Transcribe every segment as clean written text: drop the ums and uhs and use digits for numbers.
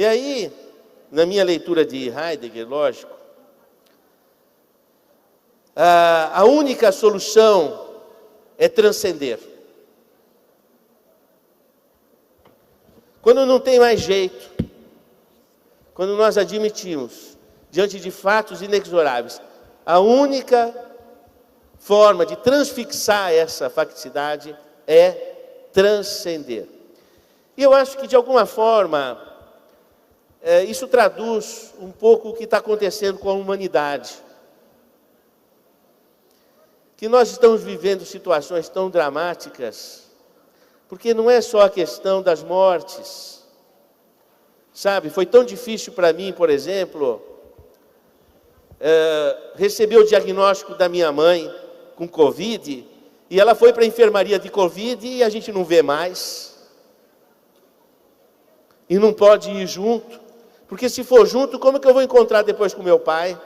E aí, na minha leitura de Heidegger, lógico, a única solução é transcender. Quando não tem mais jeito, quando nós admitimos, diante de fatos inexoráveis, a única forma de transfixar essa facticidade é transcender. E eu acho que, de alguma forma, isso traduz um pouco o que está acontecendo com a humanidade. Que nós estamos vivendo situações tão dramáticas, porque não é só a questão das mortes. Sabe, foi tão difícil para mim, por exemplo, receber o diagnóstico da minha mãe com Covid, e ela foi para a enfermaria de Covid e a gente não vê mais. E não pode ir junto, porque se for junto, como que eu vou encontrar depois com meu pai?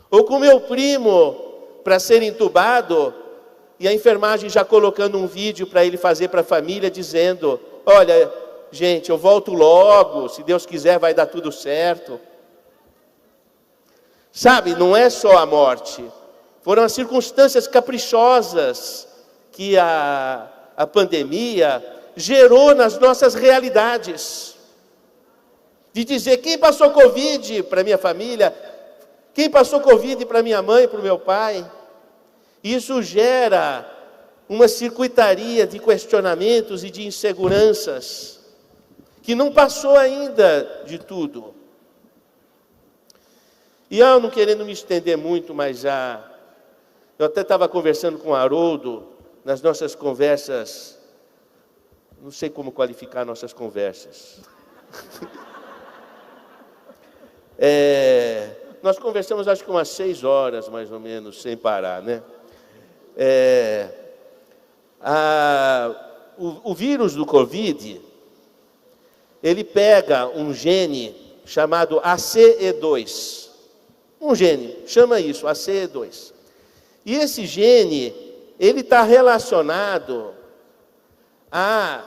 Ou com meu primo, para ser entubado, e a enfermagem já colocando um vídeo para ele fazer para a família, dizendo, olha, gente, eu volto logo, se Deus quiser vai dar tudo certo. Sabe, não é só a morte, foram as circunstâncias caprichosas que a pandemia gerou nas nossas realidades. De dizer, quem passou Covid para minha família, quem passou Covid para minha mãe, para o meu pai. Isso gera uma circuitaria de questionamentos e de inseguranças, que não passou ainda de tudo. E eu não querendo me estender muito, mas eu até estava conversando com o Haroldo, nas nossas conversas, não sei como qualificar nossas conversas. Nós conversamos acho que umas 6 horas, mais ou menos, sem parar, né? O vírus do Covid, ele pega um gene chamado ACE2. Um gene, chama isso, ACE2. E esse gene, ele está relacionado a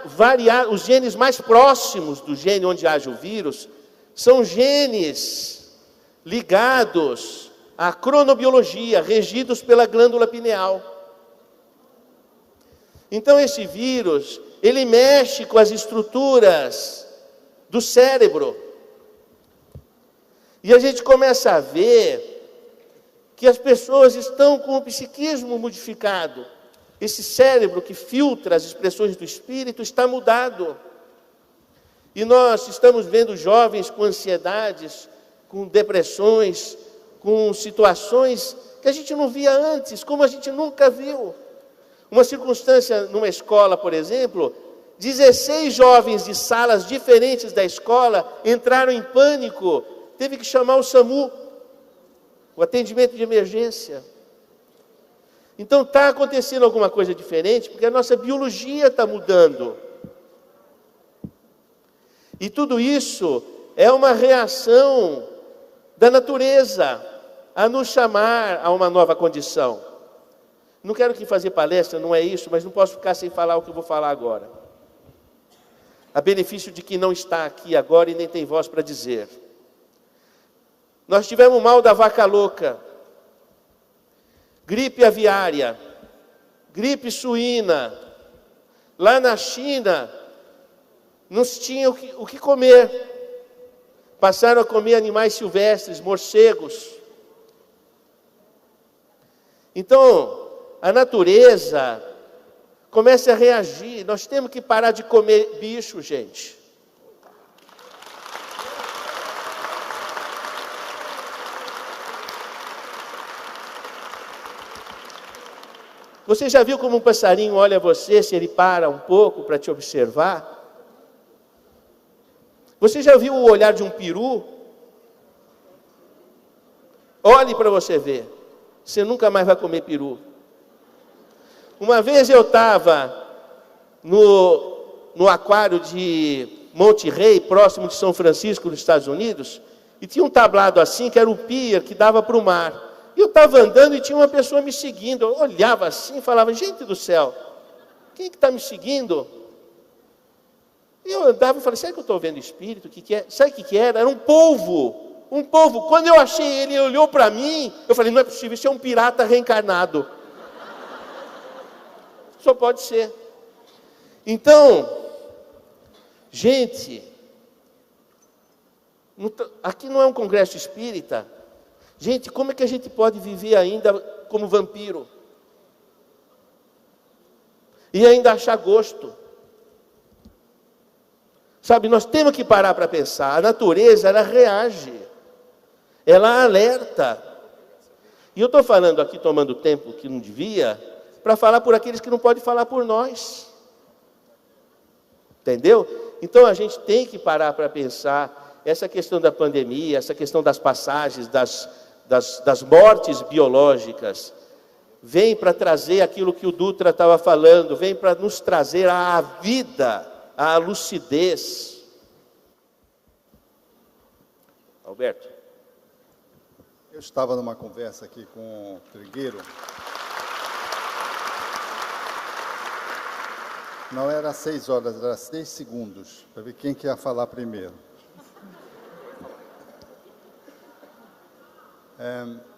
variar, os genes mais próximos do gene onde age o vírus, são genes ligados à cronobiologia, regidos pela glândula pineal. Então esse vírus, ele mexe com as estruturas do cérebro. E a gente começa a ver que as pessoas estão com o psiquismo modificado. Esse cérebro que filtra as expressões do espírito está mudado. E nós estamos vendo jovens com ansiedades, com depressões, com situações que a gente não via antes, como a gente nunca viu. Uma circunstância numa escola, por exemplo, 16 jovens de salas diferentes da escola entraram em pânico, teve que chamar o SAMU, o atendimento de emergência. Então está acontecendo alguma coisa diferente, porque a nossa biologia está mudando. E tudo isso é uma reação da natureza a nos chamar a uma nova condição. Não quero que fazer palestra, não é isso, mas não posso ficar sem falar o que eu vou falar agora. A benefício de quem não está aqui agora e nem tem voz para dizer. Nós tivemos o mal da vaca louca, gripe aviária, gripe suína. Lá na China, não se tinha o que comer. Passaram a comer animais silvestres, morcegos. Então, a natureza começa a reagir. Nós temos que parar de comer bicho, gente. Você já viu como um passarinho olha você, se ele para um pouco para te observar? Você já viu o olhar de um peru? Olhe para você ver. Você nunca mais vai comer peru. Uma vez eu estava no aquário de Monte Rei, próximo de São Francisco, nos Estados Unidos, e tinha um tablado assim, que era o pier, que dava para o mar. E eu estava andando e tinha uma pessoa me seguindo. Eu olhava assim e falava, gente do céu, quem é que está me seguindo? andava e falei, será que eu estou vendo espírito? O que que é? Sabe o que que era? Era um polvo. Um polvo. Quando eu achei ele, ele olhou para mim, eu falei, não é possível, isso é um pirata reencarnado. Só pode ser. Então, gente, aqui não é um congresso espírita. Gente, como é que a gente pode viver ainda como vampiro? E ainda achar gosto? Sabe, nós temos que parar para pensar. A natureza, ela reage. Ela alerta. E eu estou falando aqui, tomando tempo que não devia, para falar por aqueles que não podem falar por nós. Entendeu? Então a gente tem que parar para pensar essa questão da pandemia, essa questão das passagens, das mortes biológicas, vem para trazer aquilo que o Dutra estava falando, vem para nos trazer a vida, a lucidez. Alberto. Eu estava numa conversa aqui com o Trigueiro. Não era 6 horas, era 6 segundos, para ver quem que ia falar primeiro.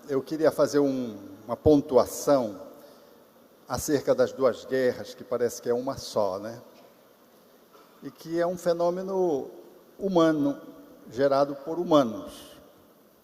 Eu queria fazer uma pontuação acerca das 2 guerras, que parece que é uma só, né? E que é um fenômeno humano, gerado por humanos.